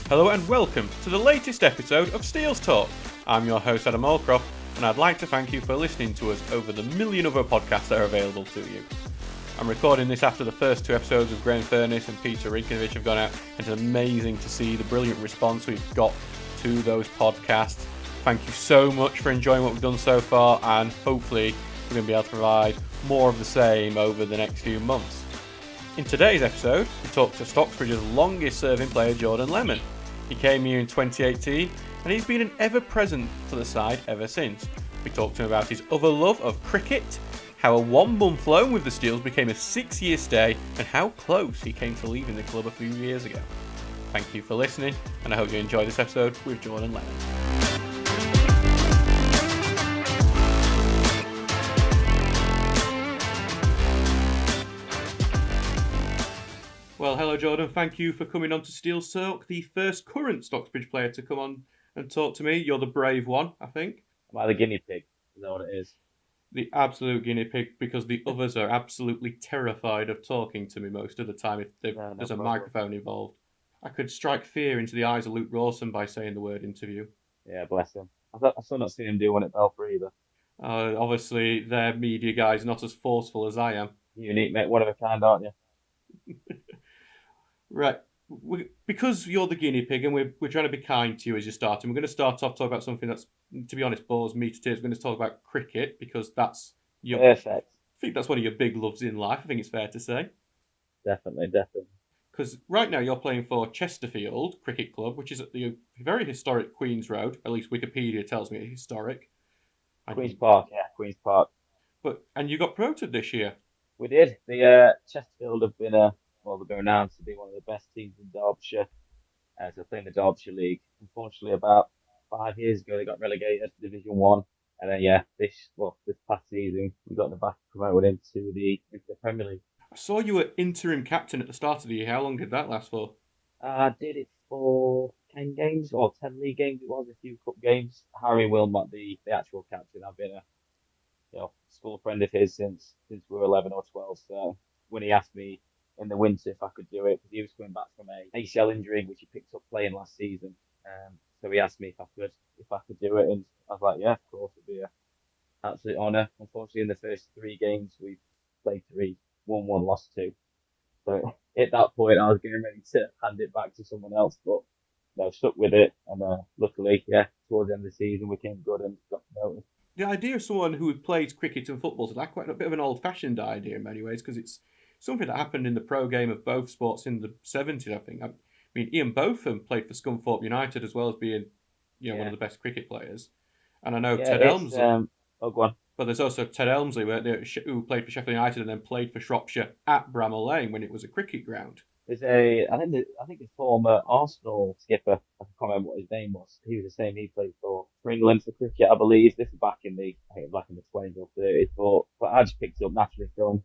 Hello and welcome to the latest episode of Steele's Talk. I'm your host Adam Allcroft, and I'd like to thank you for listening to us over the million other podcasts that are available to you. I'm recording this after the first two episodes of Graham Furness and Peter Rinkovich have gone out, and it's amazing to see the brilliant response we've got to those podcasts. Thank you so much for enjoying what we've done so far, and hopefully we're going to be able to provide more of the same over the next few months. In today's episode, we talked to Stocksbridge's longest serving player, Jordan Lemon. He came here in 2018 and he's been an ever-present to the side ever since. We talked to him about his other love of cricket, how a 1 month loan with the Steels became a 6-year stay, and how close he came to leaving the club a few years ago. Thank you for listening, and I hope you enjoy this episode with Jordan Lemon. Well, hello Jordan, thank you for coming on to Steele's Talk, the first current Stocksbridge player to come on and talk to me. You're the brave one, I think. Am I the guinea pig? Is that what it is? The absolute guinea pig, because the others are absolutely terrified of talking to me most of the time if there's a microphone involved. I could strike fear into the eyes of Luke Rawson by saying the word interview. Yeah, bless him. I've still not seen him do one at Belfry either. Obviously, their media guy's not as forceful as I am. Unique, mate. One of a kind, aren't you? Right. Because you're the guinea pig and we're trying to be kind to you as you're starting, we're going to start off talking about something that's, to be honest, bores me to tears. We're going to talk about cricket because that's your... Perfect. I think that's one of your big loves in life, I think it's fair to say. Definitely. Because right now you're playing for Chesterfield Cricket Club, which is at the very historic Queen's Road. At least Wikipedia tells me it's historic. Queen's Park. And you got promoted this year. We did. The Chesterfield have been they've been announced to be one of the best teams in Derbyshire. So playing the Derbyshire League. Unfortunately, about 5 years ago, they got relegated to Division 1. And then, this past season, we got them back promoted into the Premier League. I saw you were interim captain at the start of the year. How long did that last for? I did it for 10 games, or 10 league games. It was a few cup games. Harry Wilmot, the actual captain, I've been a school friend of his since we were 11 or 12. So when he asked me in the winter if I could do it, because he was coming back from a ACL injury, which he picked up playing last season. So he asked me if I could do it, and I was like, yeah, of course, it'd be an absolute honour. Unfortunately, in the first 3 games, we played 3, won 1, lost 2. So at that point, I was getting ready to hand it back to someone else, but no, stuck with it. And luckily, towards the end of the season, we came good and got promoted. The idea of someone who plays cricket and football is like quite a bit of an old-fashioned idea in many ways, because it's something that happened in the pro game of both sports in the 70s, I think. I mean, Ian Botham played for Scunthorpe United as well as being, one of the best cricket players. And I know Ted Elmsley. Go on. But there's also Ted Elmsley, who played for Sheffield United and then played for Shropshire at Bramall Lane when it was a cricket ground. There's I think the former Arsenal skipper, I can't remember what his name was. He was the same. He played for England for cricket, I believe. This is back in the 20s or 30s. But I just picked it up naturally from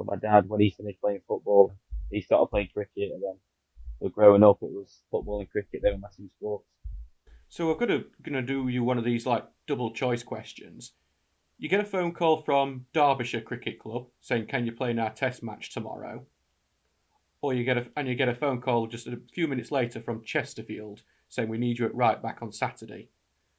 my dad when he finished playing football. He started playing cricket, and then growing up, it was football and cricket. They were my 2 sports. So we're gonna do you one of these like double choice questions. You get a phone call from Derbyshire Cricket Club saying, "Can you play in our Test match tomorrow?" Or you get a phone call just a few minutes later from Chesterfield saying, "We need you at right back on Saturday."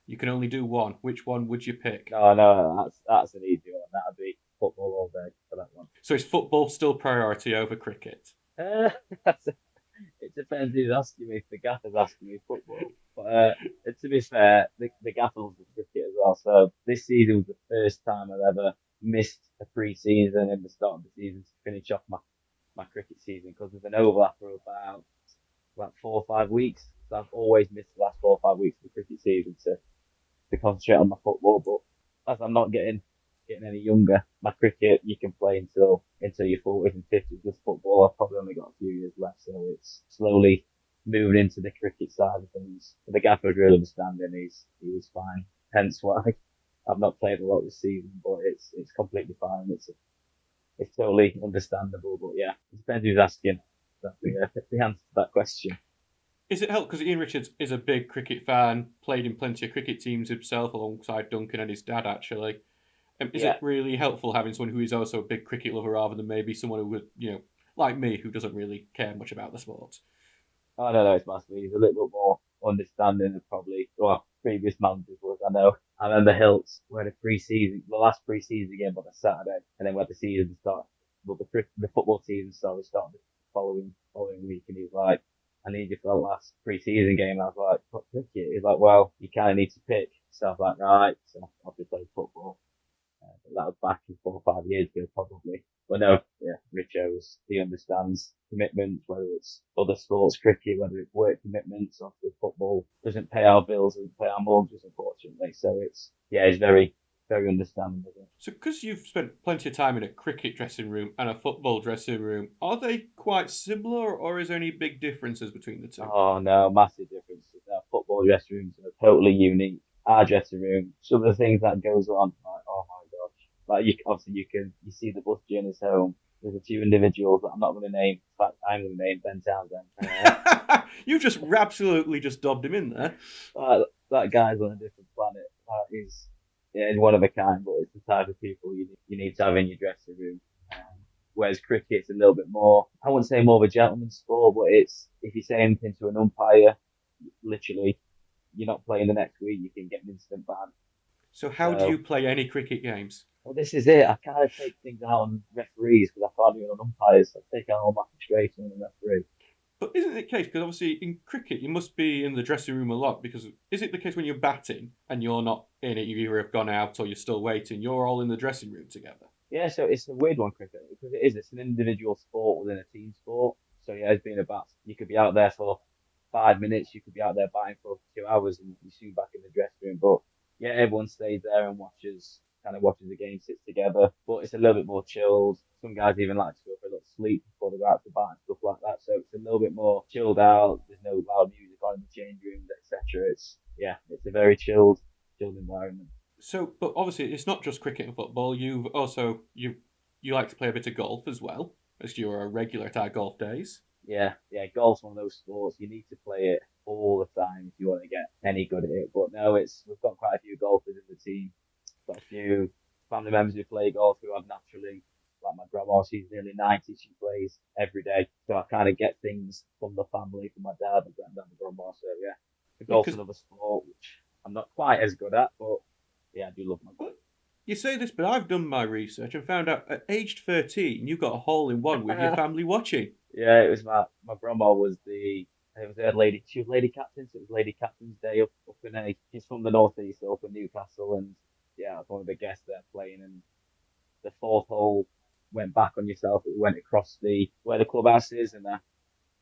You can only do one. Which one would you pick? No, that's an easy one. That'd be football all day for that one. So is football still priority over cricket? It depends who's asking me. If the gaffer's asking me football. But to be fair, the gaffer loves the cricket as well. So this season was the first time I've ever missed a pre-season and the start of the season to finish off my cricket season, because there's an overlap of about 4 or 5 weeks. So I've always missed the last 4 or 5 weeks of the cricket season to concentrate on my football. But as I'm not getting any younger, my cricket you can play until your 40s and 50s. With football, I've probably only got a few years left, so it's slowly moving into the cricket side of things. But the gaffer was really understanding. He was fine. Hence why I've not played a lot this season, but it's completely fine. It's totally understandable. But yeah, it depends who's asking. That's the answer to that question. Is it helpful because Ian Richards is a big cricket fan, played in plenty of cricket teams himself alongside Duncan and his dad actually. Is it really helpful having someone who is also a big cricket lover rather than maybe someone who would, like me, who doesn't really care much about the sport? I don't know, it's massive. He's a little bit more understanding of probably well previous managers was. I know. I remember Hilts we had the last pre-season game on a Saturday, and then we had the season start. Well, the football season started the following week, and he's like, "I need you for the last pre-season game." And I was like, "What cricket?" He's like, "Well, you kind of need to pick." So I was like, "Right." So I've been playing football. But that was back in 4 or 5 years ago, probably. But no, yeah, he understands commitments, whether it's other sports, cricket, whether it's work commitments, or football doesn't pay our bills, doesn't pay our mortgages, unfortunately. So he's very, very understanding of it. So, because you've spent plenty of time in a cricket dressing room and a football dressing room, are they quite similar, or is there any big differences between the two? Oh no, massive differences. Our football dressing rooms are totally unique. Our dressing room, some of the things that goes on, like, oh my gosh. Like obviously you see the bus journeys home. There's a few individuals that I'm not going to name. In fact, I'm going to name Ben Townsend. You just absolutely just dobbed him in there. That guy's on a different planet. He's one of a kind, but it's the type of people you need to have in your dressing room. Um, Whereas cricket's a little bit more, I wouldn't say more of a gentleman's sport, but it's, if you say anything to an umpire, literally, you're not playing the next week, you can get an instant ban. So, how do you So, play any cricket games? well, this is it. I kind of take things out on referees because I can't do it on umpires. I take out all my frustration on the referee. But isn't it the case? Because obviously in cricket you must be in the dressing room a lot. Because is it the case when you're batting and you're not in it, you either have gone out or you're still waiting, you're all in the dressing room together? Yeah, so it's a weird one, cricket, because it's an individual sport within a team sport. So yeah, as being a bat, you could be out there for 5 minutes, you could be out there batting for 2 hours, and you're soon back in the dressing room. But yeah, everyone stays there and watches the game, sits together. But it's a little bit more chilled. Some guys even like to go for a little sleep before they go out to bat and stuff like that. So it's a little bit more chilled out. There's no loud music on in the change rooms, etc. It's a very chilled environment. So, but obviously it's not just cricket and football. You've also you like to play a bit of golf as well, as you're a regular at our golf days. Yeah, golf's one of those sports you need to play it all the time if you want to get any good at it. But no, we've got quite a few golfers in the team. Got a few family members who play golf who have naturally, like my grandma, she's nearly 90, she plays every day. So I kind of get things from the family, from my dad, my granddad, my grandma. So yeah, the golf's Because another sport which I'm not quite as good at, but yeah, I do love my golf. you say this, but I've done my research and found out at aged 13 you got a hole in one with your family watching. Yeah, it was my grandma was it was her lady, she was lady captain, so it was lady captain's day up in she's from the northeast, so up in Newcastle, and yeah, I was one of the guests there playing, and the fourth hole went back on yourself, it went across where the clubhouse is, and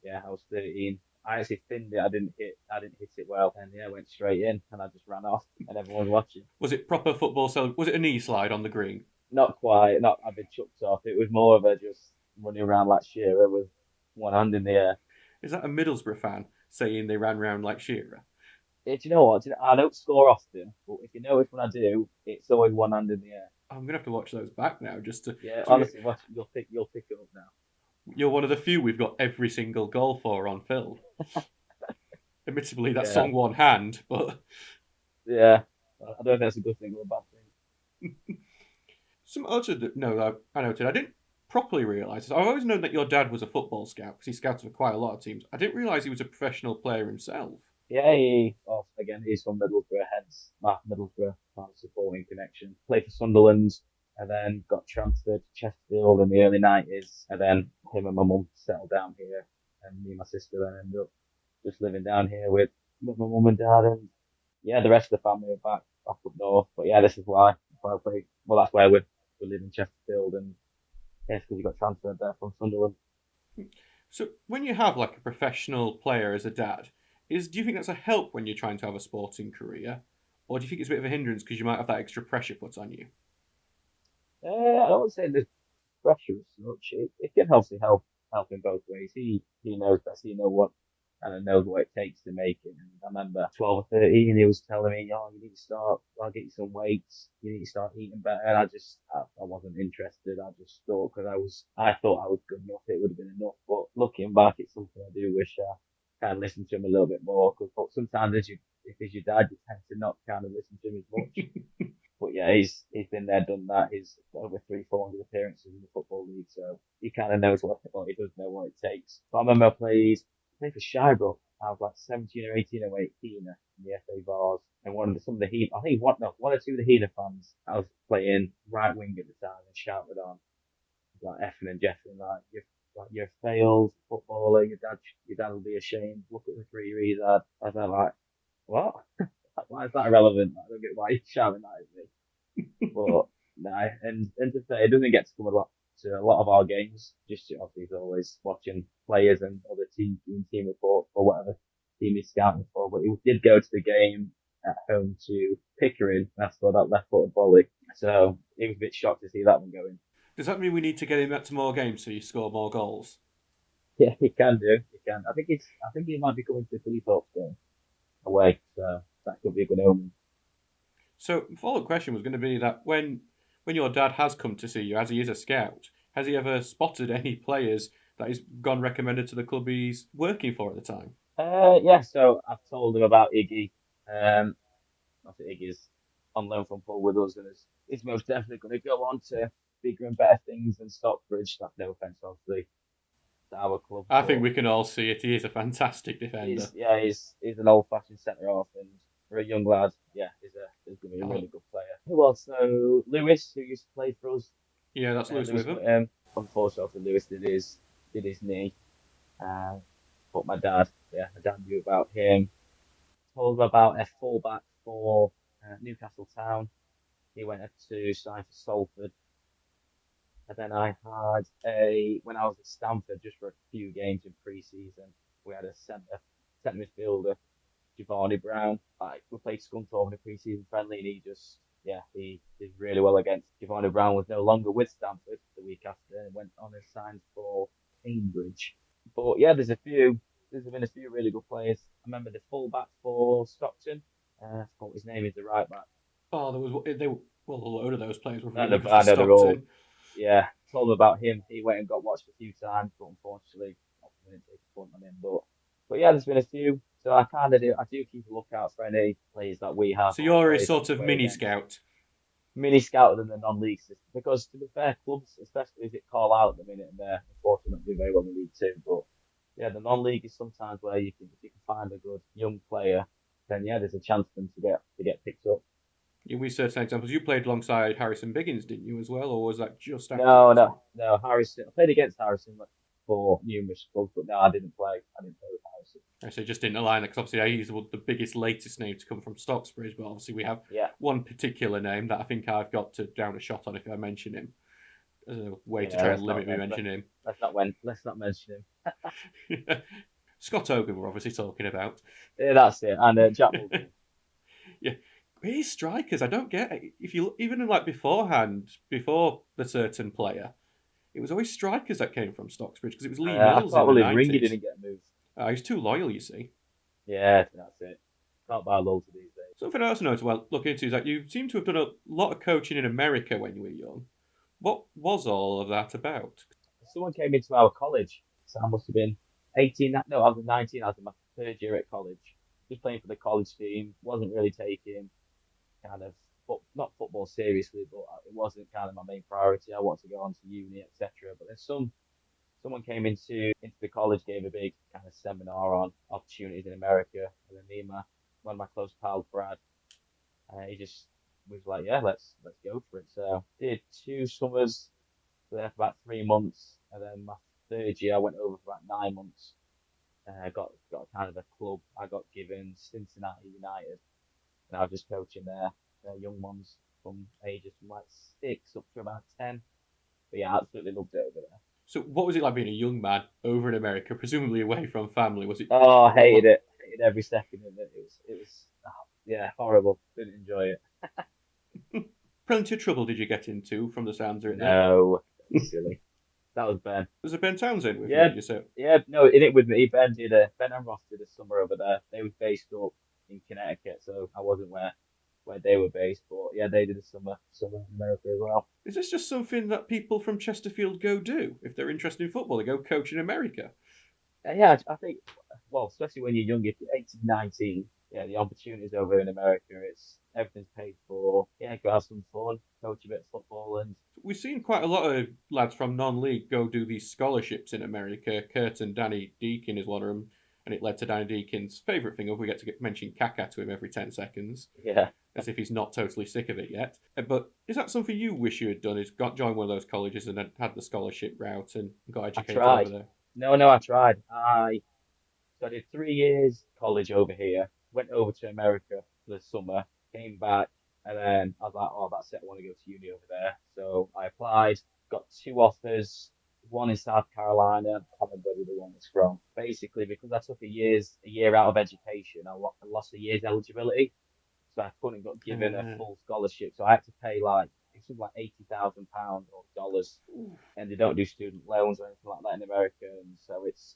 yeah, I was 13. I actually thinned it, I didn't hit it well, and yeah, went straight in, and I just ran off, and everyone was watching. Was it proper football? So was it a knee slide on the green? Not quite, not, I've been chucked off, it was more of a just running around like Shearer with one hand in the air. Is that a Middlesbrough fan saying they ran round like Shearer? Do you know what? I don't score often, but if you notice when I do, it's always one hand in the air. I'm gonna have to watch those back now just to. Yeah, 'Cause honestly, watch, you'll pick it up now. you're one of the few we've got every single goal for on film. Admittedly, that's Yeah, on one hand, but yeah. I don't know if that's a good thing or a bad thing. some other no, I noted. I didn't properly realise this. I've always known that your dad was a football scout because he scouted for quite a lot of teams. I didn't realise he was a professional player himself. Yeah, again, he's from Middlesbrough, hence my Middlesbrough kind of supporting connection. Played for Sunderland, and then got transferred to Chesterfield in the early 90s, and then him and my mum settled down here, and me and my sister then ended up just living down here with my mum and dad, and yeah, the rest of the family are back up north. But yeah, this is why I play. Well, that's where we live in Chesterfield, and yeah, because he got transferred there from Sunderland. So when you have like a professional player as a dad, do you think that's a help when you're trying to have a sporting career, or do you think it's a bit of a hindrance because you might have that extra pressure put on you? I don't say there's pressure as such. It can obviously help in both ways. He knows best. He knows what it takes to make it. And I remember 12 or 13, he was telling me, "Oh, you need to start. I'll get you some weights. You need to start eating better." And I wasn't interested. I just thought because I thought I was good enough. It would have been enough. But looking back, it's something I do wish I kind of listened to him a little bit more. Because sometimes if he's your dad, you tend to not kind of listen to him as much. But yeah, he's been there, done that. He's got over 300-400 appearances in the football league, so he kind of knows what he does know what it takes. But I remember I played. played for Shirebrook. I was like 17 or 18 away Heanor in the FA Vars. And some of the Heanor, I think one or two of the Heanor fans, I was playing right wing at the time and shouted on, like effing and jeffing, you're a failed footballer, your dad will be ashamed, look at the career he's had. I was like, what? Why is that irrelevant? I don't get why you're shouting that at me. But no, and to say it doesn't get to come a lot of our games. Just obviously he's always watching players and other teams doing team reports or whatever team he's scouting for. But he did go to the game at home to Pickering. That's for that left-footed volley. So he was a bit shocked to see that one going. Does that mean we need to get him back to more games so you score more goals? Yeah, he can do. He can. I think he might be coming to the Cleethorpes game away. So that could be a good omen. So, the follow-up question was going to be that when your dad has come to see you, as he is a scout, has he ever spotted any players that he's gone recommended to the club he's working for at the time? Yeah. So I've told him about Iggy. I think Iggy's on loan from Hull with us and is most definitely going to go on to bigger and better things than Stockbridge. That's no offence, obviously, to our club, I think but we can all see it. He is a fantastic defender. he's an old-fashioned centre half, and for a young lad, yeah, he's going to be a Oh, really good player. Who else? So Lewis, who used to play for us, yeah, that's Lewis Lewis Witham. Whittam. Unfortunately, Lewis did his knee, uh, but my dad knew about him. Told him about a fullback for Newcastle Town. He went up to sign for Salford. And then when I was at Stamford just for a few games in pre-season, we had a centre midfielder, Giovanni Brown. We played Scunthorpe in a pre-season friendly, and he did really well against. Giovanni Brown was no longer with Stamford the week after and went on and signed for Cambridge. But yeah, there's been a few really good players. I remember the fullback for Stockton. I forgot what his name is, the right back. Oh, a load of those players were I really know, good for I know they're all. Stockton. Yeah, told him about him. He went and got watched a few times, but unfortunately, I didn't take a punt on him. But yeah, there's been a few. So I do keep a lookout for any players that we have So or you're a players that sort we of play mini against. scout. Mini scouter than the non-league system because to be fair, clubs, especially as it call out at the minute, and they're unfortunately not doing very well in League Two. But yeah, the non-league is sometimes where if you can find a good young player, then yeah, there's a chance for them to get picked up. We certain examples. You played alongside Harrison Biggins, didn't you, as well, or was that just No, afterwards? no, no. Harrison. I played against Harrison for numerous clubs, but no, I didn't play. I didn't play with Harrison. I say just didn't align because obviously he's the biggest, latest name to come from Stocksbridge, but obviously we have Yeah, one particular name that I think I've got to down a shot on if I mention him as a way to yeah. try and limit me mentioning him. Let's not mention him. Scott Hogan, we're obviously talking about. Yeah, that's it. And Jack Wilson. Yeah, these strikers, I don't get it. If you even like beforehand, before the certain player, it was always strikers that came from Stocksbridge because it was Lee I Mills in can't the believe Ringy 90s. didn't get moved. He's too loyal, you see. Yeah, that's it. Can't buy loads of these days. Something else I noticed while looking into is that you seem to have done a lot of coaching in America when you were young. What was all of that about? Someone came into our college, so I must have been 18. No, I was 19. I was in my third year at college, just playing for the college team. Wasn't really taking kind of not football seriously, but it wasn't kind of my main priority. I wanted to go on to uni, etc. But then someone came into the college, gave a big kind of seminar on opportunities in America, and then me and one of my close pals, Brad, he just was like, yeah, let's go for it. So did 2 summers there for about 3 months, and then my third year I went over for about 9 months. Got kind of a club. I got given Cincinnati United, and I was just coaching their young ones from ages from like 6 up to about 10. But yeah, I absolutely loved it over there. So, what was it like being a young man over in America, presumably away from family? Was it Oh, I a hated lot? it. Hated every second of it. It was yeah, horrible. Didn't enjoy it. Plenty of trouble did you get into from the sounds of it then? No, silly. That was Ben. Was it Ben Townsend with you, Yeah, did you say? yeah. No, in it with me. Ben and Ross did a summer over there. They was based up in Connecticut, so I wasn't where they were based. But yeah, they did a summer in America as well. Is this just something that people from Chesterfield go do? If they're interested in football, they go coach in America. Yeah, I think. Well, especially when you're young, if you're 18, 19, yeah, the opportunities over in America, everything's paid for. Yeah, go have some fun, coach a bit of football, and We've seen quite a lot of lads from non-league go do these scholarships in America. Kurt and Danny Deacon is one of them. and it led to Danny Deakin's favourite thing of we get to mention Kaká to him every 10 seconds, Yeah, as if he's not totally sick of it yet. But is that something you wish you had done? Is got joined one of those colleges and had the scholarship route and got I educated over tried. there? No, I tried. So I did 3 years college over here, went over to America for the summer, came back, and then I was like, oh, that's it. I want to go to uni over there. So I applied, got 2 offers, one in South Carolina. I can't remember where the other one was from. Basically, because I took a year out of education, I lost a year's eligibility. So I couldn't got given a Uh, full scholarship. So I had to pay like it's something like £80,000 or dollars, and they don't do student loans or anything like that in America. And so it's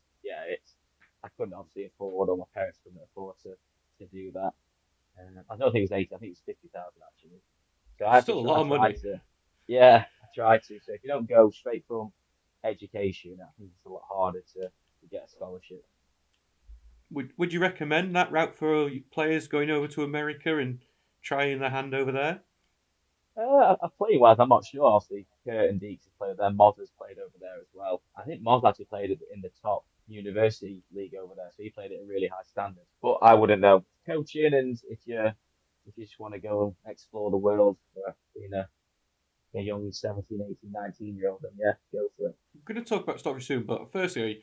I couldn't obviously afford, or my parents couldn't afford to do that. I don't think it's 80. I think it's 50,000 actually. So Still a I lot of tried money. to, yeah, I tried to. So if you don't go straight from education, I think it's a lot harder to get a scholarship. Would you recommend that route for players going over to America and trying their hand over there? Playing wise, I'm not sure. Obviously, Kurt and Deeks have played there. Moz has played over there as well. I think Moz actually played in the top university league over there, so he played at a really high standard. But I wouldn't know. Coaching, and if you just want to go and explore the world for being a young 17, 18, 19-year-old, then yeah, go for it. I'm going to talk about Stockbridge soon, but firstly,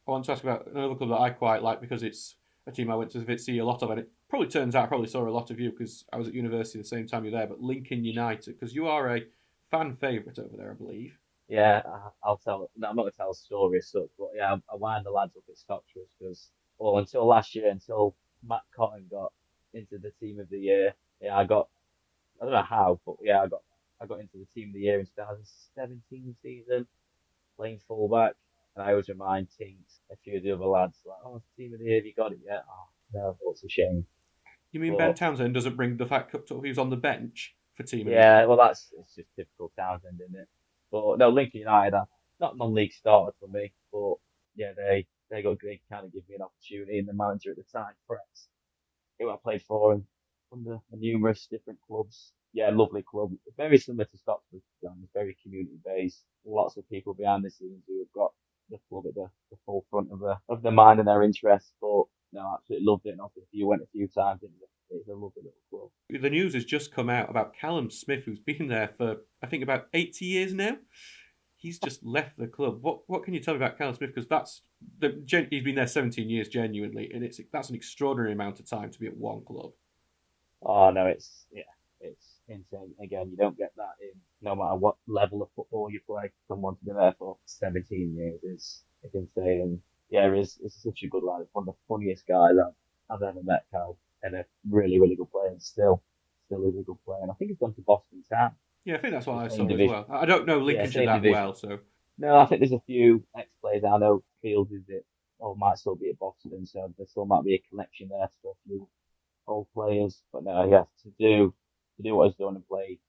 I want to ask about another club that I quite like because it's a team I went to see a lot of, and it probably turns out I probably saw a lot of you because I was at university the same time you're there. But Lincoln United, because you are a fan favourite over there, I believe. Yeah, I'll tell. No, I'm not gonna tell a story as such, but yeah, I wind the lads up at Stocksbridge because, well, until last year, until Matt Cotton got into the team of the year, yeah, I don't know how, but yeah, I got into the team of the year in 2017 season, playing fullback, and I always remind Tinks, a few of the other lads, like, oh, team of the year, have you got it yet? Oh, no, what's a shame. You mean Ben But Townsend doesn't bring the fact up to he was on the bench for Team of the yeah, Year? well, it's just typical Townsend, isn't it? But no, Lincoln United are not non-league starter for me, but yeah, they kind of give me an opportunity, and the manager at the time, Fretz, who I played for and under numerous different clubs. Yeah, lovely club. Very similar to Stockbridge, to be honest, very community based. Lots of people behind the scenes who have got the club at the forefront of their mind and their interests. But no, I absolutely loved it. And obviously, if you went a few times, it's a lovely little club. The news has just come out about Callum Smith, who's been there for I think about 80 years now. He's just left the club. What can you tell me about Callum Smith? Because he's been there 17 years genuinely, and that's an extraordinary amount of time to be at one club. Oh no, it's insane. Again, you don't get that in no matter what level of football you play. Someone to be there for 17 years is insane. And yeah, it's such a good lad. It's one of the funniest guys I've ever met, Cal, and a really good player. And still is a good player. And I think he's gone to Boston Town, Yeah, I think that's what the I same saw as division. well. I don't know Yeah, Lincolnshire same that division. well, so No, I think there's a few ex-players. I know Fields is it, or might still be at Boston, so there still might be a connection there to a few old players. But no, yeah, to do what he's done and play,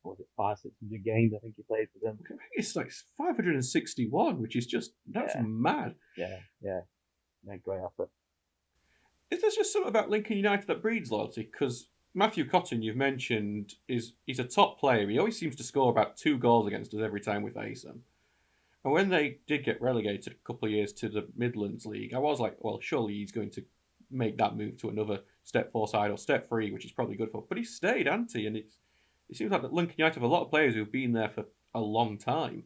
what was it, 600 games? I think he played for them. I think it's like 561, which is just that's Yeah, mad. yeah, great effort. Is there just something about Lincoln United that breeds loyalty? Because Matthew Cotton, you've mentioned, he's a top player. He always seems to score about 2 goals against us every time we face him. And when they did get relegated a couple of years to the Midlands League, I was like, well, surely he's going to make that move to another step 4 side or step 3, which is probably good for. But he stayed, hasn't he? And it seems like that Lincoln United have a lot of players who've been there for a long time.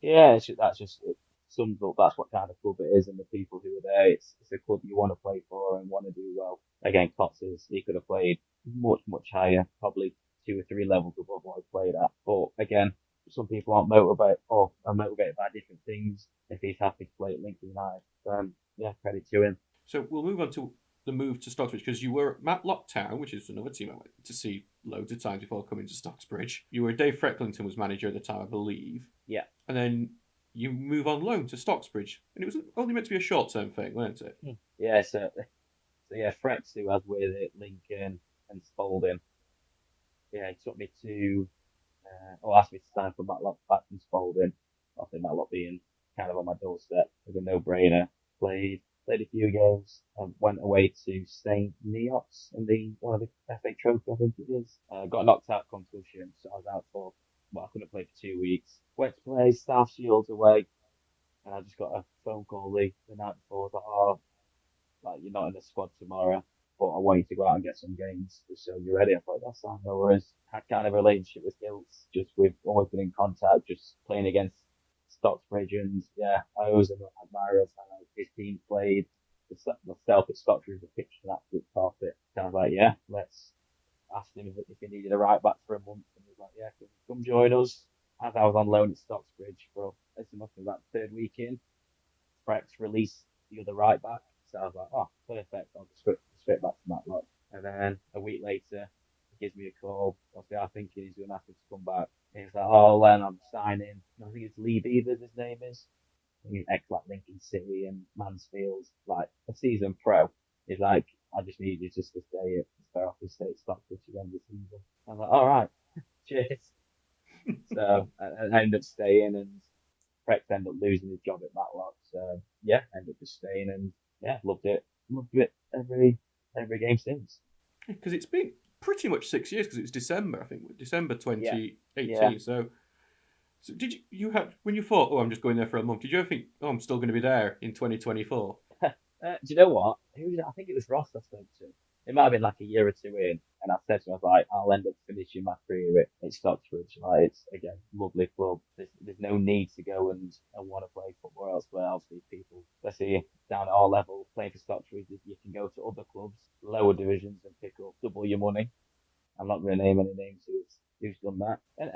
Yeah, that's just it sums up. That's what kind of club it is, and the people who are there. It's a club you want to play for and want to do well. Again, Cox he could have played much higher, probably 2 or 3 levels above what he played at. But again, some people aren't motivated or are motivated by different things. If he's happy to play at Lincoln United, then yeah, credit to him. So we'll move on to the move to Stocksbridge because you were at Matlock Town, which is another team I went to see loads of times before coming to Stocksbridge. You were Dave Frecklington was manager at the time, I believe, Yeah. and then you move on loan to Stocksbridge, and it was only meant to be a short term thing, wasn't it? Yeah, so yeah, Frex, who has with it Lincoln and Spalding, yeah, he took me to, or asked me to sign for Matlock back from Spalding. I think Matlock being kind of on my doorstep was a no-brainer. Played a few games, and went away to St. Neots in the one of the FA Trophy, I think it is. Got knocked out concussion, so I was out for, well, I couldn't play for 2 weeks. Went to play South Shields away, and I just got a phone call the night before. I was like, oh, like you're not in the squad tomorrow, but I want you to go out and get some games just so you're ready. I thought that's fine. No worries. Had kind of a relationship with Gilts, just we've always been in contact, just playing against Stocksbridge, and yeah, I always admire how his team played. Myself at Stocksbridge, the pitch an absolute carpet. Kind of like, yeah, let's ask him if he needed a right back for a month, and he was like, yeah, come join us. As I was on loan at Stocksbridge for this must be about the third week in, Prex released the other right back. So I was like, oh, perfect. I'll just straight back to that lot. And then a week later, he gives me a call. Obviously, I think he's going to ask me to come back. And he's like, oh, Len, I'm signing. I think it's Lee Beavers, his name is. He's ex like Lincoln City and Mansfield, like a season pro. He's like, I just need you just to stay at Fair Office State Stockbridge again this season. I was like, all right, cheers. So I ended up staying, and Prex ended up losing his job at Matlock. So yeah, ended up just staying, and yeah, loved it. Loved it every game since. Because it's been pretty much 6 years. Because it's December, I think, December Yeah, 2018. yeah. So did you had when you thought, oh, I'm just going there for a month? Did you ever think, oh, I'm still going to be there in 2024? Do you know what? I think it was Ross I spoke to. It might have been like a year or two in, and I said to him, I was like, I'll end up finishing my career at Stocksbridge. Like, it's again, lovely club. There's no need to go and want to play football elsewhere. Obviously, people, especially down at our level, playing for Stocksbridge, you can go to other clubs, lower divisions, and pick up double your money. I'm not going to name any names who's done that. And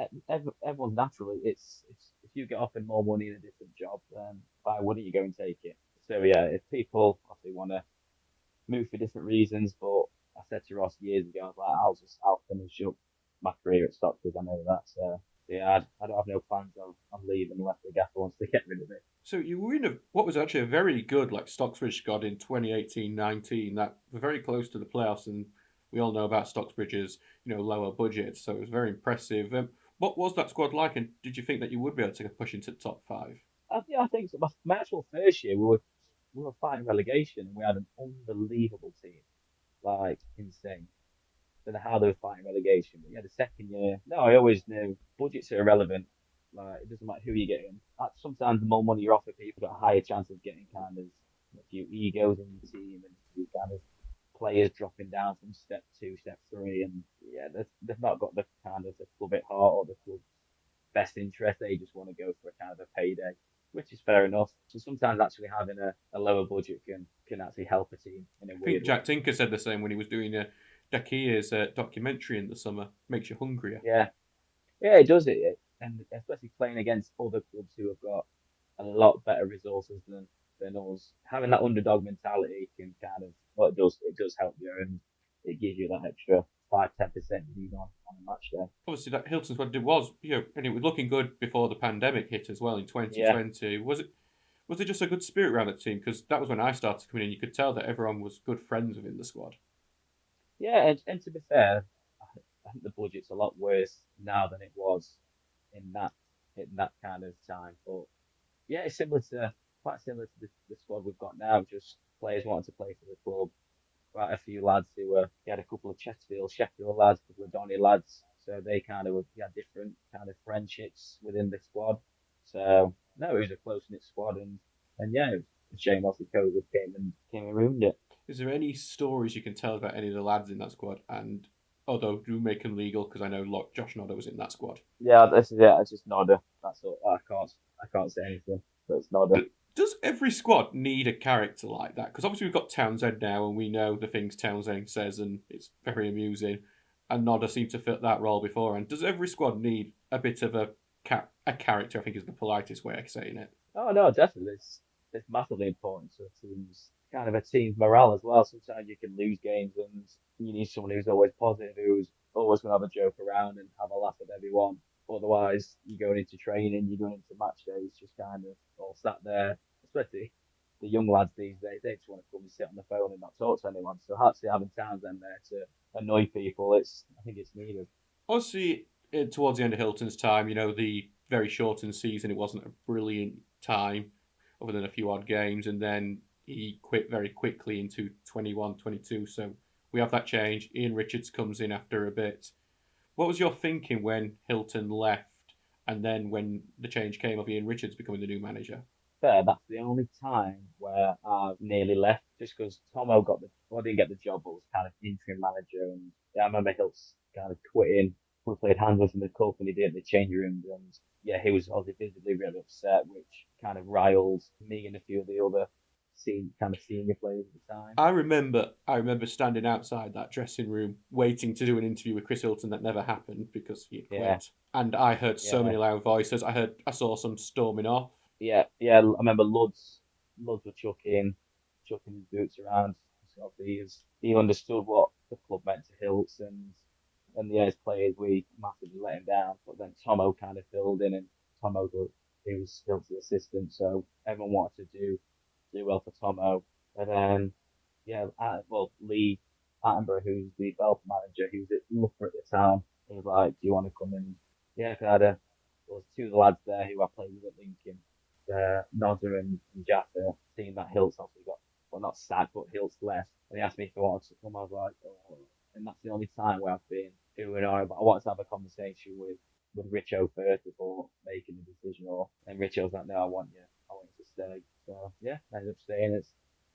everyone's naturally, it's if you get offered more money in a different job, then why wouldn't you go and take it? So yeah, if people obviously want to move for different reasons, but I said to Ross years ago, I was like, I'll finish up my career at Stockbridge. I know that. So yeah, I don't have no plans on leaving unless the gaffer wants to get rid of it. So you were in what was actually a very good like Stocksbridge squad in 2018-19. That were very close to the playoffs, and we all know about Stocksbridge's lower budget, so it was very impressive. What was that squad like, and did you think that you would be able to push into the top five? Yeah, I think so. My actual first year, we were fighting relegation, and we had an unbelievable team, like insane. Don't know how they were fighting relegation, but yeah, the second year, no, I always knew budgets are irrelevant. Like it doesn't matter who you get in. Sometimes the more money you offer people, got a higher chance of getting kind of a few egos in your team and a few kind of players dropping down from step two, step three, and yeah, they've not got the kind of the club at heart or the club's best interest. They just want to go for a kind of a payday, which is fair enough. So sometimes actually having a lower budget can actually help a team in a I think weird way. Jack Tinker said the same when he was doing Dakia's documentary in the summer. Makes you hungrier. Yeah, yeah, it does it, and especially playing against other clubs who have got a lot better resources than us. Having that underdog mentality can kind of well, it does help you, and it gives you that extra 5-10% you need on a match day. Obviously, that Hilton squad was, and it was looking good before the pandemic hit as well in Yeah, 2020. Was it just a good spirit around the team? Because that was when I started coming in. You could tell that everyone was good friends within the squad. yeah, and to be fair, I think the budget's a lot worse now than it was in that kind of time. But yeah, it's quite similar to the squad we've got now. Just players wanting to play for the club, quite a few lads who were, he had a couple of Sheffield lads, a couple of Donny lads. So they kind of he had different kind of friendships within the squad. So no, it was a close knit squad, and yeah, it was a shame obviously COVID came and ruined it. Is there any stories you can tell about any of the lads in that squad? And although do make them legal, because I know Josh Nodder was in that squad. Yeah, this is it. It's just Nodder. That's all. I can't say anything. But it's Nodder. Does every squad need a character like that? Because obviously we've got Townsend now, and we know the things Townsend says, and it's very amusing. And Nodder seemed to fit that role before. And does every squad need a bit of a character? I think is the politest way of saying it. Oh no, definitely. It's massively important to a team's kind of a team's morale as well. Sometimes you can lose games and you need someone who's always positive, who's always gonna have a joke around and have a laugh with everyone. Otherwise, you're going into training, you're going into match days, just kind of all sat there. Especially the young lads these days, they just want to come and sit on the phone and not talk to anyone. So actually having Townsend there to annoy people, I think it's needed. Obviously, towards the end of Hilton's time, the very shortened season, it wasn't a brilliant time, other than a few odd games, and then he quit very quickly into 21-22. So we have that change. Ian Richards comes in after a bit. What was your thinking when Hilton left, and then when the change came of Ian Richards becoming the new manager? fair, that's the only time where I've nearly left, just because Tomo didn't get the job, but was kind of interim manager, and yeah, I remember Hiltz kind of quitting. We played handles in the cup, and he did the change rooms, and yeah, he was obviously visibly really upset, which kind of riled me and a few of the other senior players at the time. I remember standing outside that dressing room waiting to do an interview with Chris Hilton that never happened because he had Yeah, quit. And I heard so yeah, many loud voices. I saw some storming off. yeah. I remember Luds were chucking his boots around. So he understood what the club meant to Hilts, and yeah, as players we massively let him down. But then Tomo kind of filled in, and he was Hilts' assistant, so everyone wanted to do well for Tomo. And then yeah, Lee Attenborough, who's the development manager, he was at Loughborough at the time. He was like, "Do you want to come in?" Yeah, 'cause there was two of the lads there who I played with at Lincoln, Nodder and Jaffa, seeing that Hilts obviously got, well, not sacked, but Hilts left. And he asked me if I wanted to come. I was like, oh. And that's the only time where I've been doing alright. But I wanted to have a conversation with Richo first before making a decision. And Richo's like, no, I want you to stay. So yeah, I ended up staying.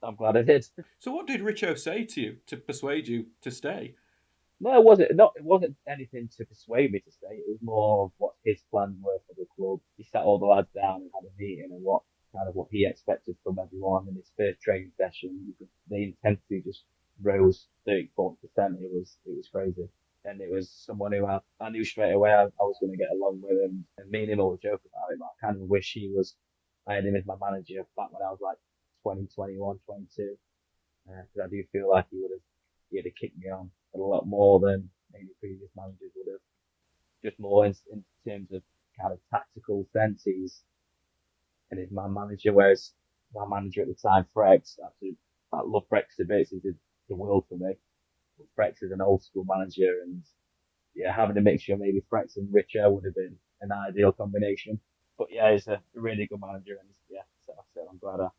I'm glad I did. So what did Richo say to you to persuade you to stay? No, it wasn't. Not. It wasn't anything to persuade me to stay. It was more of what his plans were for the club. He sat all the lads down and had a meeting and what he expected from everyone. In his first training session, the intensity just rose 30-40%. It was crazy, and it was someone who I knew straight away I was going to get along with him. And me and him always joke about it. But I kind of wish I had him as my manager back when I was like 20, 21, 22. Because I do feel like he'd have kicked me on a lot more than maybe previous managers would have. Just more in terms of kind of tactical sense, he's my manager, whereas my manager at the time, Frex, I love Frex to bits. He's the world for me. But Frex is an old school manager, and yeah, having a mixture of maybe Frex and Richer would have been an ideal combination. But yeah, he's a really good manager, and yeah, so I'm glad I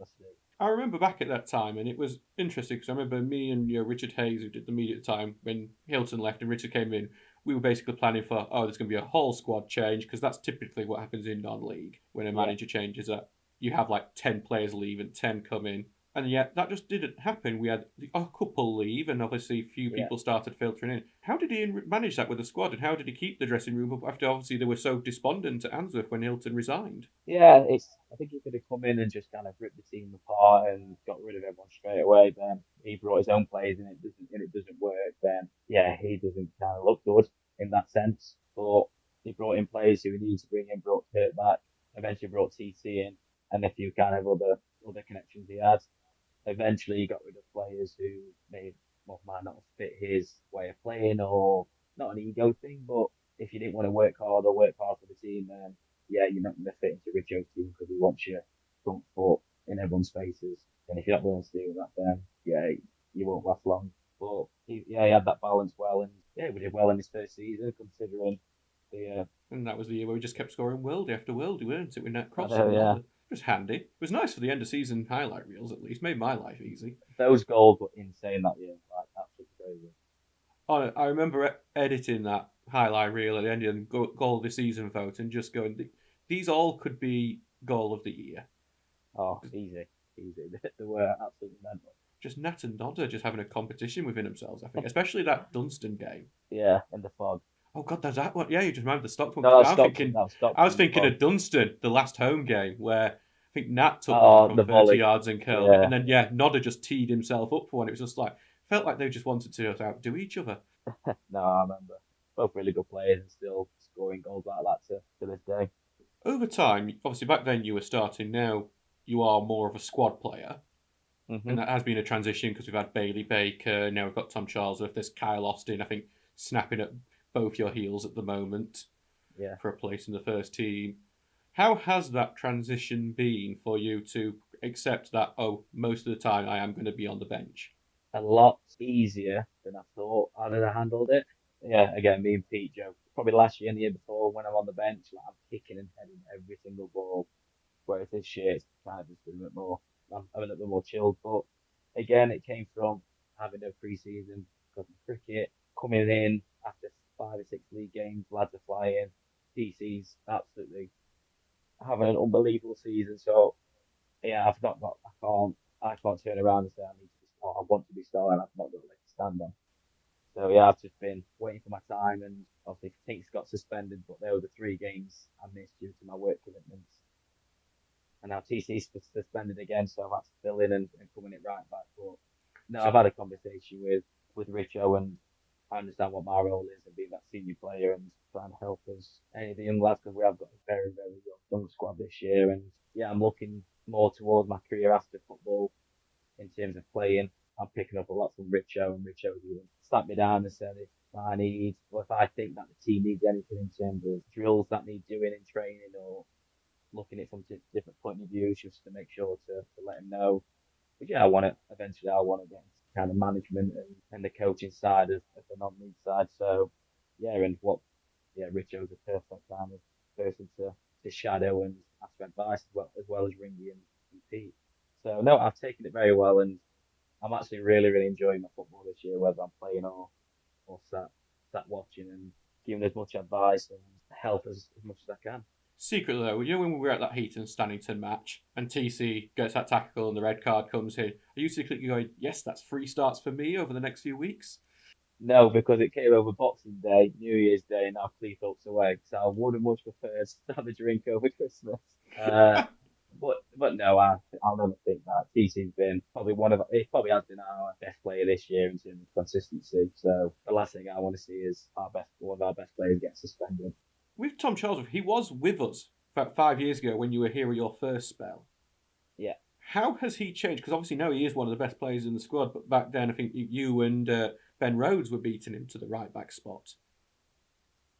stayed. I remember back at that time, and it was interesting because I remember me and Richard Hayes, who did the media at the time, when Hilton left and Richard came in, we were basically planning for, there's going to be a whole squad change because that's typically what happens in non-league when a Yeah, manager changes. That you have like 10 players leave and 10 come in, and yet that just didn't happen. We had a couple leave, and obviously a few yeah. people started filtering in. How did he manage that with the squad, and how did he keep the dressing room up after obviously they were so despondent at Answorth when Hilton resigned? Yeah, I think he could have come in and just kind of ripped the team apart and got rid of everyone straight away. Then he brought his own players and it doesn't work. Then yeah, he doesn't kind of look good in that sense. But he brought in players who he needed to bring in, brought Kurt back, eventually brought TC in, and a few kind of other connections he had. Eventually, he got rid of players who might not fit his way of playing, or not an ego thing, but if you didn't want to work hard for the team, then yeah, you're not going to fit into Richo's team because he wants your front foot in everyone's faces. And if you're not willing to do that, then yeah, you won't last long. But he had that balance well, and yeah, we did well in his first season considering the. And that was the year where we just kept scoring worldie after worldie, weren't it? With Nat I Cross know, and yeah, Nodder. It was handy. It was nice for the end of season highlight reels, at least. Made my life easy. those goals were insane that year, like absolutely crazy. I remember editing that highlight reel at the end of the goal of the season vote and just going, these all could be goal of the year. Oh, easy, easy. They were absolutely mental. Just Nat and Nodder just having a competition within themselves, I think. Especially that Dunstan game. Yeah, in the fog. Oh god, there's that one. Yeah, you just remember the Stockton. No, I'm thinking, that was I was Stockton in the thinking fog. of Dunstan, the last home game where I think Nat took one Oh, from the 30 volley. yards and curled it, Yeah. and then yeah, Nodder just teed himself up for one. It was just like felt like they just wanted to outdo each other. No, I remember. Both really good players and still scoring goals like that to this day. Over time, obviously back then you were starting. Now you are more of a squad player, Hmm. and that has been a transition because we've had Bailey Baker. Now we've got Tom Charlesworth. There's Kyle Austin. I think snapping at both your heels at the moment Yeah. for a place in the first team. How has that transition been for you to accept that, most of the time I am going to be on the bench? A lot easier than I thought I'd have handled it. Yeah, again, me and Pete joke. Probably last year and the year before when I'm on the bench, like, I'm kicking and heading every single ball. Whereas this year, it's kind of just a bit more, I'm a little bit more chilled. But again, it came from having no pre-season because of cricket, coming in after 5 or 6 league games, lads are flying, DC's absolutely having an unbelievable season. So yeah, I've not got, I can't turn around and say I need to be start. I want to be starting. I've not got a leg to stand on. So yeah, I've just been waiting for my time, and obviously Tinks got suspended, but there were the 3 games I missed due to my work commitments. And now TC's suspended again, so I've had to fill in and come in it right back. But no, So I've had a conversation with Richo, and I understand what my role is and being that senior player and trying to help us, any of the young lads, because we have got a very, very young squad this year. And yeah, I'm looking more towards my career after football in terms of playing. I'm picking up a lot from Richo, and Richo's even sat me down and said if I need, or if I think that the team needs anything in terms of drills that need doing in training, or looking at it from different point of views, just to make sure to let him know. But yeah, eventually I want to get into kind of management and the coaching side of the non-league side. So yeah, Richo's a perfect kind of person to shadow and ask for advice as well as Ringy and Pete. So no, I've taken it very well, and I'm actually really, really enjoying my football this year, whether I'm playing or sat watching and giving as much advice and help as much as I can. secretly though, when we were at that Heaton Stannington match and TC gets that tackle and the red card comes in, are you secretly going, yes, that's 3 starts for me over the next few weeks? No, because it came over Boxing Day, New Year's Day, and now Cleethorpes away. So I would have much preferred to have a drink over Christmas. Uh, but no, I'll never think that. TC's been probably he probably has been our best player this year in terms of consistency. So the last thing I want to see is one of our best players get suspended. With Tom Charles, he was with us about 5 years ago when you were here at your first spell. Yeah. How has he changed? Because obviously now he is one of the best players in the squad, but back then I think you and Ben Rhodes were beating him to the right back spot.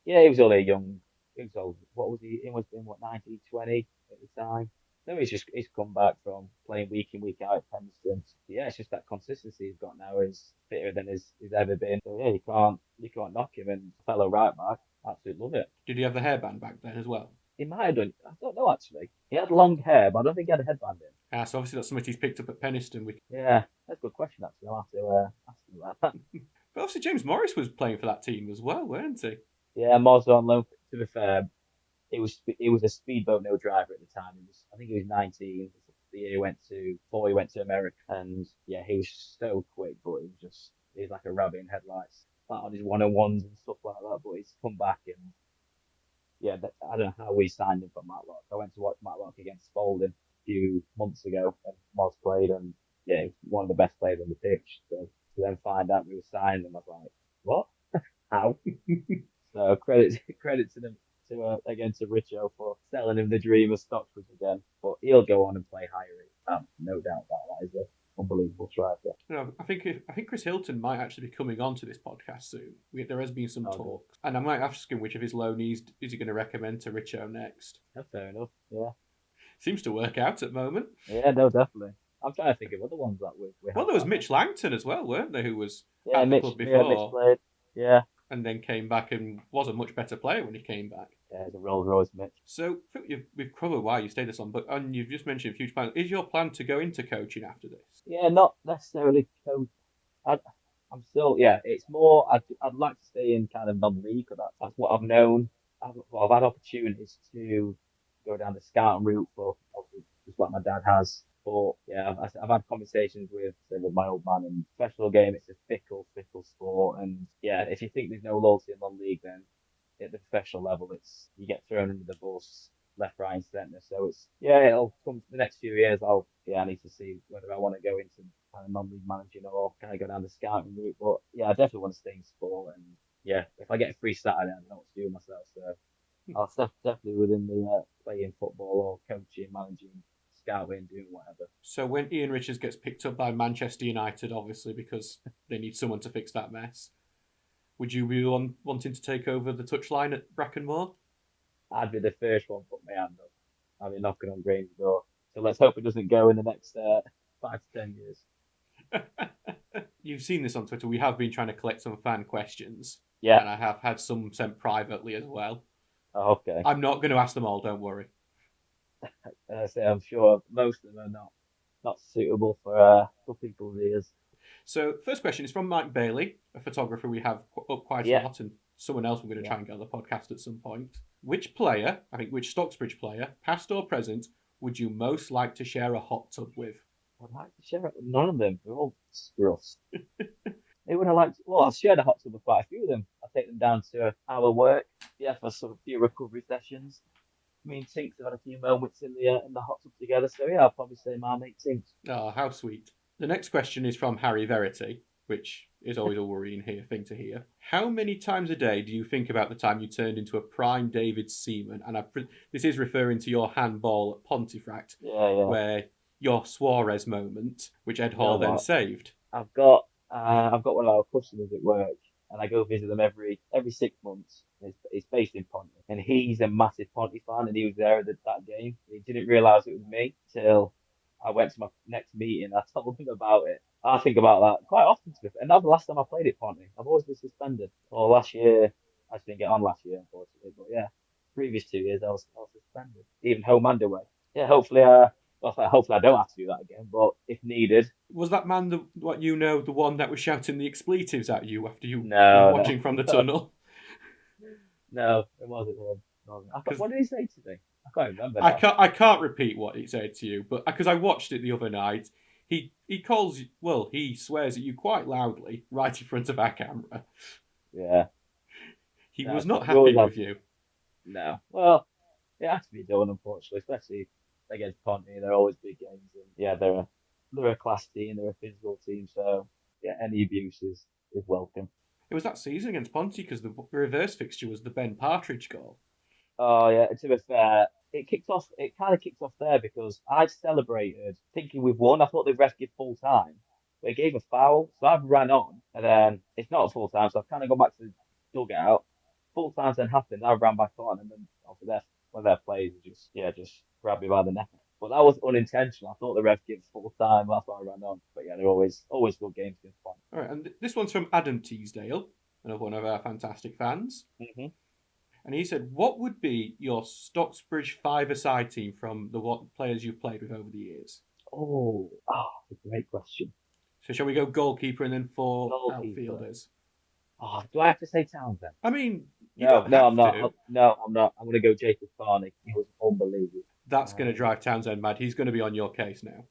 Yeah, he was only young. He was old. What was he? He was in what 19, 20 at the time. No, he's come back from playing week in week out at Penistone. Yeah, it's just that consistency he's got now is fitter than he's ever been. So yeah, you can't knock him. And fellow right back, absolutely love it. Did he have the hairband back then as well? He might have done. I don't know actually. He had long hair, but I don't think he had a headband in. So obviously that's something he's picked up at Penistone. Yeah, that's a good question actually. I'll have to ask him about that. But obviously James Morris was playing for that team as well, weren't he? Yeah, Moz on loan. To be fair, he was a speedboat no driver at the time. I think he was 19. The year before he went to America, and yeah, he was so quick, but he was like a rabbit in headlights. Like on his one-on-ones and stuff like that. But he's come back, and yeah, I don't know how we signed him from Matlock. I went to watch Matlock against Spalding a few months ago, and Moz played, and yeah, he was one of the best players on the pitch. So to then find out we were signing him, I was like, what? How? So credit to them again to Richo for selling him the dream of Stocksbridge again. But he'll go on and play higher. No doubt about that. He's an unbelievable striker. I think Chris Hilton might actually be coming on to this podcast soon. There has been some Oh, talk, and I might ask him which of his loanees is he going to recommend to Richo next. that's fair enough. Yeah. Seems to work out at the moment. Yeah, no, definitely. I'm trying to think of other ones that we Well, have there was that Mitch Langton as well, weren't there, who was Yeah, at the club Mitch before played. Yeah. and then came back and was a much better player when he came back. Yeah, he's a Rolls Royce Mitch. So we've covered why you stayed this on, but and you've just mentioned future plans. Is your plan to go into coaching after this? Yeah, not necessarily coach. I, I'm still, yeah, it's more, I'd like to stay in kind of non-league, because that's what I've known. I've had opportunities to go down the scouting route for, obviously, just like my dad has. But yeah, I've had conversations with my old man, and professional game, it's a fickle sport. And yeah, if you think there's no loyalty in non-league, then at the professional level, you get thrown under the bus left, right, and centre. So it'll come the next few years. I need to see whether I want to go into kind of non-league managing or kind of go down the scouting route. But yeah, I definitely want to stay in sport. And yeah, if I get a free Saturday, I don't know what to do with myself. So I'll definitely within the playing football or coaching, managing, scouting, doing whatever. So when Ian Richards gets picked up by Manchester United, obviously because they need someone to fix that mess, would you be wanting to take over the touchline at Brackenmore? I'd be the first one to put my hand up. I'd be knocking on Grange's door. So let's hope it doesn't go in the next 5 to 10 years. You've seen this on Twitter. We have been trying to collect some fan questions, Yeah. and I have had some sent privately as well. Oh, okay. I'm not going to ask them all. Don't worry. I'm sure most of them are not suitable for people's ears. So, first question is from Mike Bailey, a photographer we have up quite a Yeah. lot and someone else we're going to try and get on the podcast at some point. Which Stocksbridge player, past or present, would you most like to share a hot tub with? I'd like to share it with none of them. They're all scruffs. Who would I like to? Well, I've shared a hot tub with quite a few of them. I take them down to our work, for sort of few recovery sessions. Me and Tinks have had a few moments in the hot tub together, so yeah, I'll probably say my mate Tinks. Oh, how sweet. The next question is from Harry Verity, which is always a worrying thing to hear. How many times a day do you think about the time you turned into a prime David Seaman? And this is referring to your handball at Pontefract, where your Suarez moment, which Ed Hall then saved. I've got one of our customers at work, and I go visit them every 6 months. He's based in Ponty, and he's a massive Ponty fan, and he was there at that game. He didn't realise it was me till I went to my next meeting. I told him about it. I think about that quite often, and that was the last time I played at Ponty. I've always been suspended. Or last year, I just didn't get on last year, unfortunately. But yeah, previous 2 years I was suspended, even home and away. Yeah, hopefully I don't have to do that again, but if needed. Was that man the one that was shouting the expletives at you after you were watching from the tunnel? No, it wasn't him. What did he say to me? I can't remember. I can't repeat what he said to you, but because I watched it the other night, he swears at you quite loudly right in front of our camera. Yeah. He was not happy with you. No. Well, it has to be done, unfortunately, especially against Ponty. They're always big games, and yeah, they're a class team, they're a physical team, so yeah, any abuse is welcome. It was that season against Ponty because the reverse fixture was the Ben Partridge goal. Oh yeah, to be fair, it kind of kicked off there because I celebrated thinking we've won. I thought the ref gave full time, but he gave a foul, so I've ran on, and then it's not a full time, so I've kind of gone back to the dugout. Full time then happened, I ran back on, and then after one of their players just grabbed me by the neck. But that was unintentional. I thought the ref gave full time, that's why I ran on. But yeah, they're always good games against Ponty. All right, and this one's from Adam Teasdale, another one of our fantastic fans. Mm-hmm. And he said, what would be your Stocksbridge five-a-side team from the players you've played with over the years? Oh, a great question. So shall we go goalkeeper and then 4 outfielders? Oh, do I have to say Townsend? I mean, I'm not. I'm going to go Jacob Carney. He was unbelievable. That's going to drive Townsend mad. He's going to be on your case now.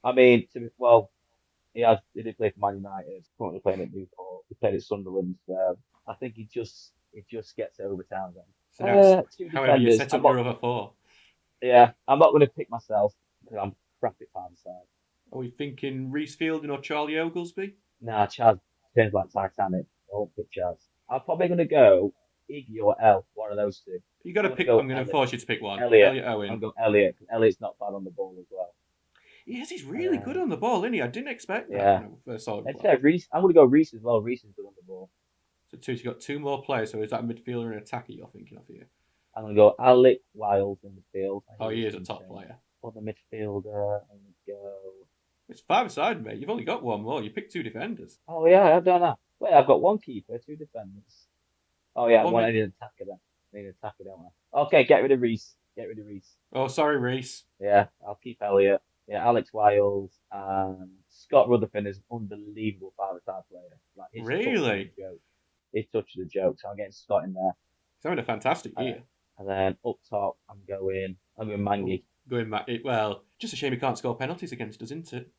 I mean, he did play for Man United. Currently playing at Newport. He played at Sunderland. So I think he just gets over Townsend. So however you set up your other 4. Yeah, I'm not going to pick myself because I'm crap at five-a-side. Are we thinking Reece Fielding or Charlie Oglesby? Nah, Chaz turns like Titanic. I won't pick Chaz. I'm probably going to go Iggy or El, one of those two. You got to pick. I'm going to force you to pick one. Elliot Owen. I'm going Elliot. Elliot's not bad on the ball as well. Yes, he's really good on the ball, isn't he? I didn't expect that. Yeah. Reece. I'm going to go Reece as well. Reece is good on the ball. So you've got 2 more players. So is that a midfielder and attacker you're thinking of here? I'm going to go Alec Wild in the field. He is a top player. On the midfielder, I'm going to go... It's five-a-side, mate. You've only got 1 more. You picked 2 defenders. Oh, yeah, I've done that. Wait, I've got 1 keeper, 2 defenders. Oh, yeah, I need an attacker then. I need an attacker, don't I? Okay, get rid of Reece. Oh, sorry, Reece. Yeah, I'll keep Elliot. Yeah, Alex Wild and Scott Rutherford is an unbelievable five-a-side player. Really? His touch is a joke, so I'm getting Scott in there. He's having a fantastic year. And then up top, I'm going Mangy. Well, just a shame he can't score penalties against us, isn't it?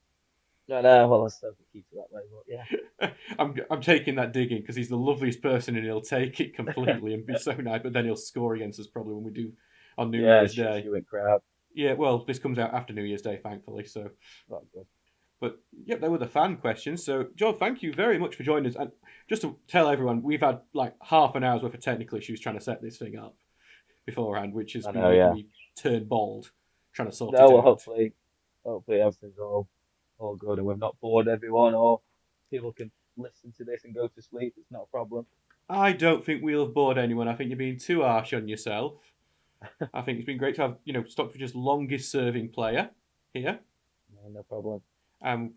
No, well, let's hope he keeps it that way, but yeah. I'm taking that digging because he's the loveliest person and he'll take it completely and be so nice, but then he'll score against us probably when we do on New Year's Day. Crowd. Yeah, well, this comes out after New Year's Day, thankfully, so... Good. But, yep, they were the fan questions. So, Joe, thank you very much for joining us. And just to tell everyone, we've had like half an hour's worth of technical issues trying to set this thing up beforehand, which has been making me turn bald trying to sort it out. Well, hopefully everything's all good and we've not bored everyone or people can listen to this and go to sleep. It's not a problem. I don't think we'll have bored anyone. I think you're being too harsh on yourself. I think it's been great to have, Stockbridge's longest serving player here. No problem.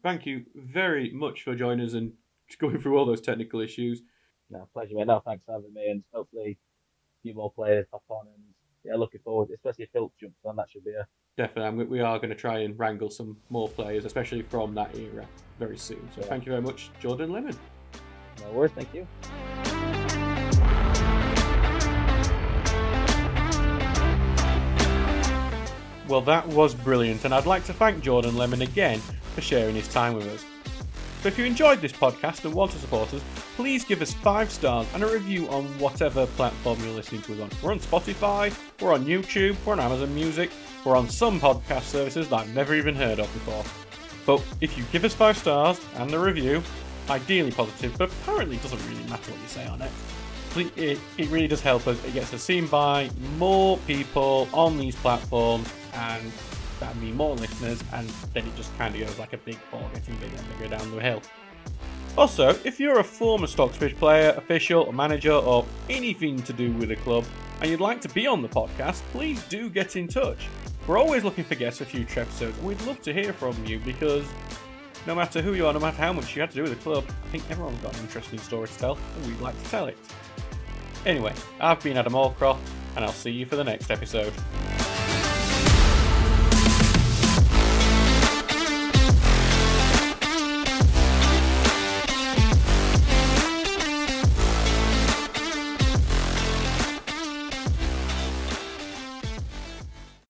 Thank you very much for joining us and going through all those technical issues. No, pleasure, mate. No, thanks for having me, and hopefully a few more players hop on, and yeah, looking forward, especially if Phil jumps on, that should be a... Definitely, we are going to try and wrangle some more players, especially from that era, very soon. So thank you very much, Jordan Lemon. No worries, thank you. Well, that was brilliant, and I'd like to thank Jordan Lemon again for sharing his time with us. So if you enjoyed this podcast and want to support us, please give us 5 stars and a review on whatever platform you're listening to us on. We're on Spotify, we're on YouTube, we're on Amazon Music, we're on some podcast services that I've never even heard of before. But if you give us 5 stars and a review, ideally positive, but apparently it doesn't really matter what you say on it. It really does help us. It gets us seen by more people on these platforms, and that means more listeners, and then it just kind of goes like a big ball getting bigger and bigger down the hill. Also, if you're a former Stocksbridge player, official, or manager, or anything to do with the club, and you'd like to be on the podcast, please do get in touch. We're always looking for guests for future episodes, and we'd love to hear from you, because no matter who you are, no matter how much you have to do with the club, I think everyone's got an interesting story to tell, and we'd like to tell it. Anyway, I've been Adam Allcroft, and I'll see you for the next episode.